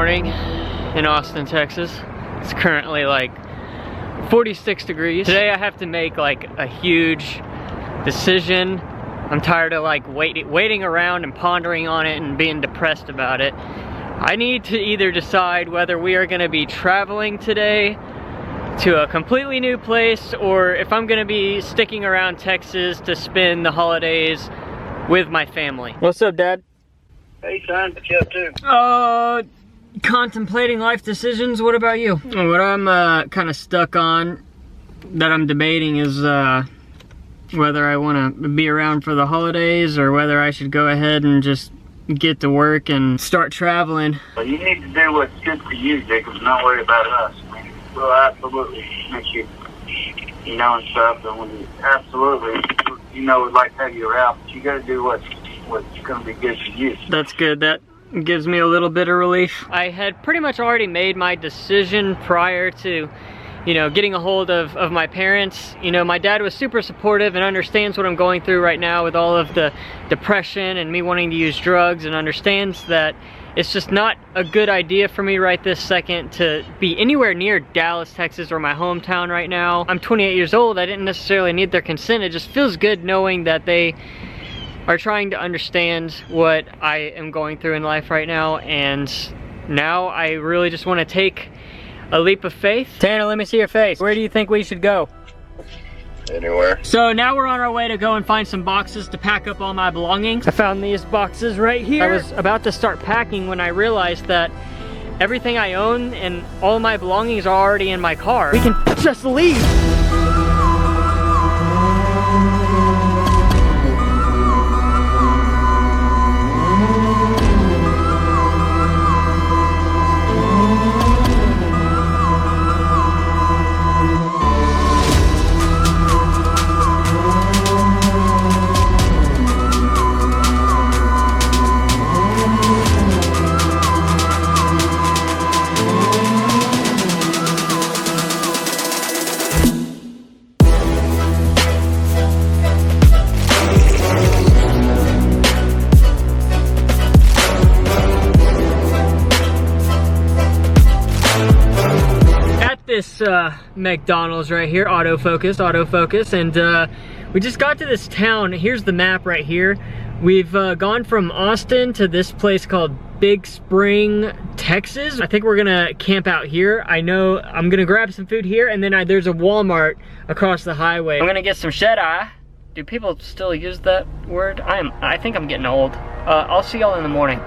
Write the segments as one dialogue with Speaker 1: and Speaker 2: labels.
Speaker 1: morning in Austin, Texas. It's currently like 46 degrees. Today I have to make like a huge decision. I'm tired of like waiting around and pondering on it and being depressed about it. I need to either decide whether we are gonna be traveling today to a completely new place or if I'm gonna be sticking around Texas to spend the holidays with my family. What's up, Dad?
Speaker 2: Hey, son, what you up to?
Speaker 1: Contemplating life decisions. What about you? What I'm kind of stuck on that I'm debating is whether I want to be around for the holidays or whether I should go ahead and just get to work and start traveling.
Speaker 2: Well, you need to do what's good for you, Jacob. Not worry about us. I mean, we'll absolutely make you, and stuff. And we absolutely, would like to have you around. But you got to do what's going to be good for you.
Speaker 1: That's good. That gives me a little bit of relief. I had pretty much already made my decision prior to, getting a hold of my parents. My dad was super supportive and understands what I'm going through right now with all of the depression and me wanting to use drugs, and understands that it's just not a good idea for me right this second to be anywhere near Dallas, Texas, or my hometown right now. I'm 28 years old. I didn't necessarily need their consent. It just feels good knowing that they are trying to understand what I am going through in life right now, and now I really just want to take a leap of faith. Tanner, let me see your face. Where do you think we should go?
Speaker 2: Anywhere.
Speaker 1: So now we're on our way to go and find some boxes to pack up all my belongings. I found these boxes right here. I was about to start packing when I realized that everything I own and all my belongings are already in my car. We can just leave. This McDonald's right here, autofocus, and we just got to this town. Here's the map right here. We've gone from Austin to this place called Big Spring, Texas. I think we're gonna camp out here. I know I'm gonna grab some food here, and then there's a Walmart across the highway. I'm gonna get some shut-eye. Do people still use that word? I think I'm getting old. I'll see y'all in the morning.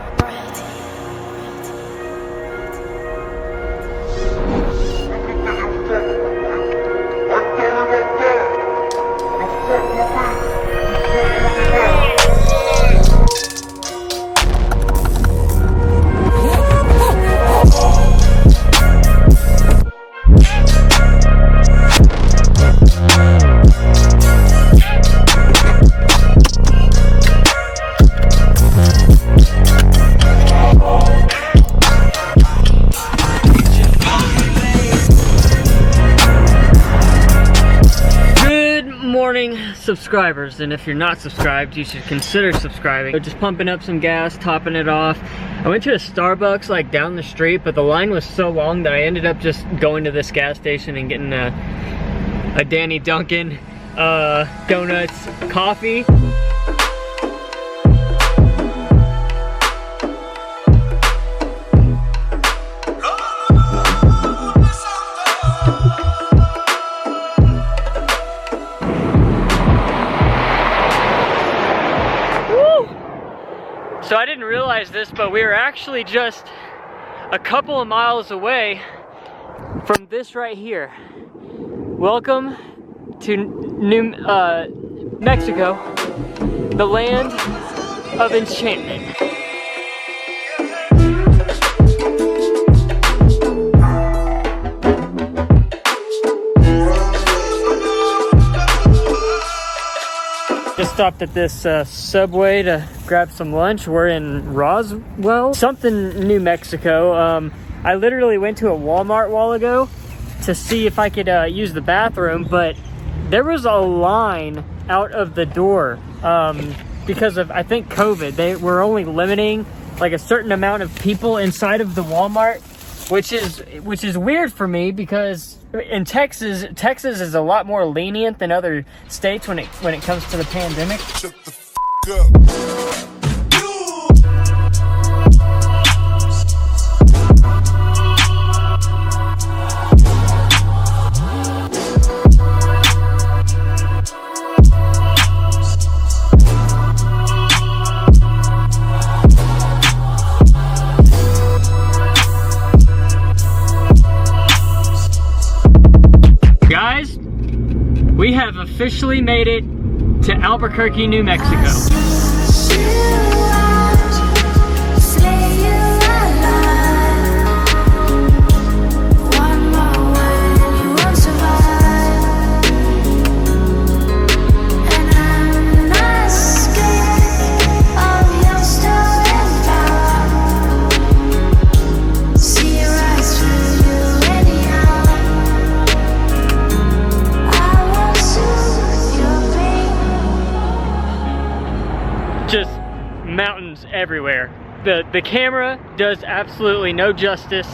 Speaker 1: Subscribers, and if you're not subscribed, you should consider subscribing. So just pumping up some gas, topping it off. I went to a Starbucks like down the street, but the line was so long that I ended up just going to this gas station and getting a Danny Duncan donuts coffee. So I didn't realize this, but we were actually just a couple of miles away from this right here. Welcome to New Mexico, the land of enchantment. Just stopped at this Subway to grab some lunch. We're in Roswell, something, New Mexico. I literally went to a Walmart a while ago to see if I could use the bathroom, but there was a line out of the door because of, I think, COVID. They were only limiting like a certain amount of people inside of the Walmart, which is weird for me because in Texas is a lot more lenient than other states when it comes to the pandemic.
Speaker 3: Shut the f up.
Speaker 1: Guys, we have officially made it to Albuquerque, New Mexico. Just mountains everywhere. The camera does absolutely no justice,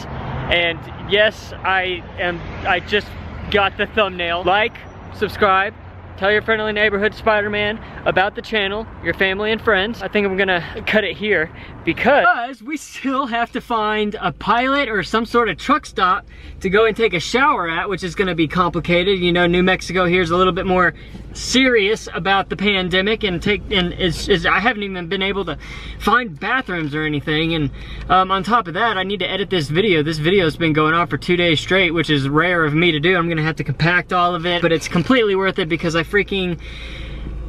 Speaker 1: and yes, I just got the thumbnail. Like, subscribe, tell your friendly neighborhood Spider-Man about the channel, your family and friends. I think I'm gonna cut it here because we still have to find a pilot or some sort of truck stop to go and take a shower at, which is gonna be complicated. You know, New Mexico here is a little bit more serious about the pandemic, and I haven't even been able to find bathrooms or anything. And on top of that, I need to edit this video. This video's been going on for 2 days straight, which is rare of me to do. I'm gonna have to compact all of it, but it's completely worth it because I freaking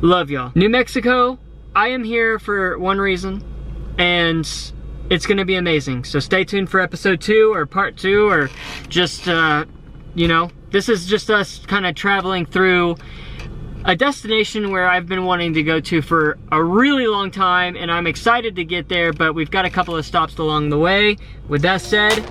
Speaker 1: love y'all. New Mexico, I am here for one reason, and it's gonna be amazing. So stay tuned for episode 2 or part 2, or just, you know, this is just us kind of traveling through a destination where I've been wanting to go to for a really long time, and I'm excited to get there, but we've got a couple of stops along the way. With that said,